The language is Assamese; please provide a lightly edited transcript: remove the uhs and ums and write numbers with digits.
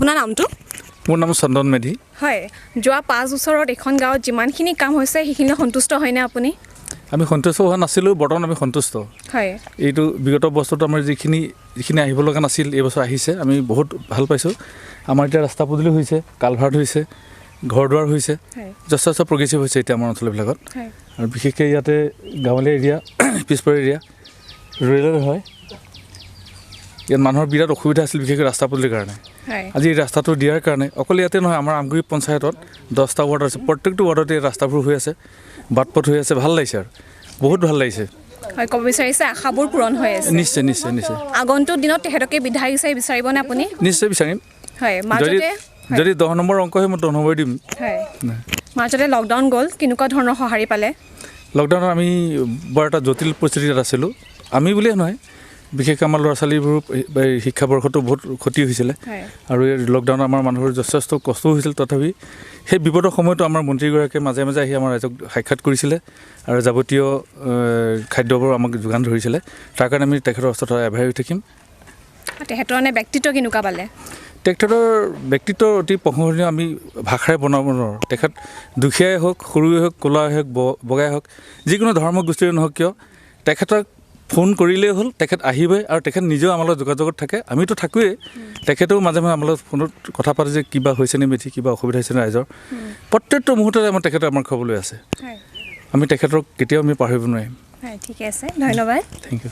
আপোনাৰ নামটো? মোৰ নাম চন্দন মেধি। হয়, যোৱা 5 বছৰত এখন গাঁৱত যিমানখিনি কাম হৈছে সেইখিনি সন্তুষ্ট হয়নে আপুনি? আমি সন্তুষ্ট হোৱা নাছিলোঁ, বৰ্তমান আমি সন্তুষ্ট। হয়। এইটো বিগত বছৰটো আমাৰ যিখিনি আহিব লগা নাছিল এই বছৰ আহিছে, আমি বহুত ভাল পাইছোঁ। আমাৰ এতিয়া ৰাস্তা পদূলি হৈছে, কালভাৰ্ট হৈছে, ঘৰ দুৱাৰ হৈছে, যথেষ্ট প্ৰগ্ৰেছিভ হৈছে এতিয়া আমাৰ অঞ্চলবিলাকত। আৰু বিশেষকৈ ইয়াতে গাঁৱলীয়া এৰিয়া, পিছপৰা এৰিয়া, ৰুৰেল হয়। ইয়াত মানুহৰ বিৰাট অসুবিধা আছিল বিশেষকৈ ৰাস্তা পদূলিৰ কাৰণে। আজি এই ৰাস্তাটো দিয়াৰ কাৰণে অকল ইয়াতে নহয়, আমাৰ আমগুৰি পঞ্চায়তত 10টা ৱাৰ্ড আছে, প্ৰত্যেকটো ৱাৰ্ডতে ৰাস্তাবোৰ হৈ আছে, বাট পথ হৈ আছে, ভাল লাগিছে আৰু বহুত ভাল লাগিছে। হয়, ক'ব বিচাৰিছে আশাবোৰ পূৰণ হৈ আছে। নিশ্চয় নিশ্চয় নিশ্চয়। আগন্তুক দিনত তেখেতকে বিধায়ক হিচাপে বিচাৰিবনে আপুনি? নিশ্চয় বিচাৰিম। হয়, যদি 10 নম্বৰ অংক হয় মই 10 নম্বৰ দিম। হয়, মাজতে লকডাউন গ'ল, কেনেকুৱা ধৰণৰ সঁহাৰি পালে? লকডাউনত আমি বৰ এটা জটিল পৰিস্থিতিত আছিলোঁ। আমি বুলিয়ে নহয়, বিশেষকৈ আমাৰ ল'ৰা ছোৱালীবোৰ শিক্ষাবৰ্ষতো বহুত ক্ষতি হৈছিলে। আৰু এই লকডাউনত আমাৰ মানুহৰ যথেষ্ট কষ্টও হৈছিল। তথাপি সেই বিপদৰ সময়তো আমাৰ মন্ত্ৰীগৰাকীয়ে মাজে মাজে আহি আমাৰ ৰাইজক সাক্ষাৎ কৰিছিলে আৰু যাৱতীয় খাদ্যবোৰ আমাক যোগান ধৰিছিলে। তাৰ কাৰণে আমি তেখেতৰ ওচৰত আভাৰী হৈ থাকিম। তেখেতৰ ব্যক্তিত্ব কেনেকুৱা পালে? তেখেতৰ ব্যক্তিত্ব অতি প্ৰশংসনীয়, আমি ভাষাৰে বনাব নোৱাৰোঁ। তেখেত দুখীয়াই হওক, সৰুৱে হওক, ক'লাই হওক, বগাই হওক, যিকোনো ধৰ্ম গোষ্ঠীৰে নহওক কিয়, তেখেতক ফোন কৰিলেই হ'ল, তেখেত আহিবই। আৰু তেখেত নিজেও আমাৰ লগত যোগাযোগত থাকে, আমিতো থাকোৱেই। তেখেতেও মাজে মাজে আমাৰ লগত ফোনত কথা পাতে যে কিবা হৈছেনে মেধি, কিবা অসুবিধা হৈছেনে ৰাইজৰ। প্ৰত্যেকটো মুহূৰ্ততে তেখেতে আমাৰ খবৰ লৈ আছে। আমি তেখেতক কেতিয়াও আমি পাহৰিব নোৱাৰিম। ঠিকে আছে, ধন্যবাদ। Thank U.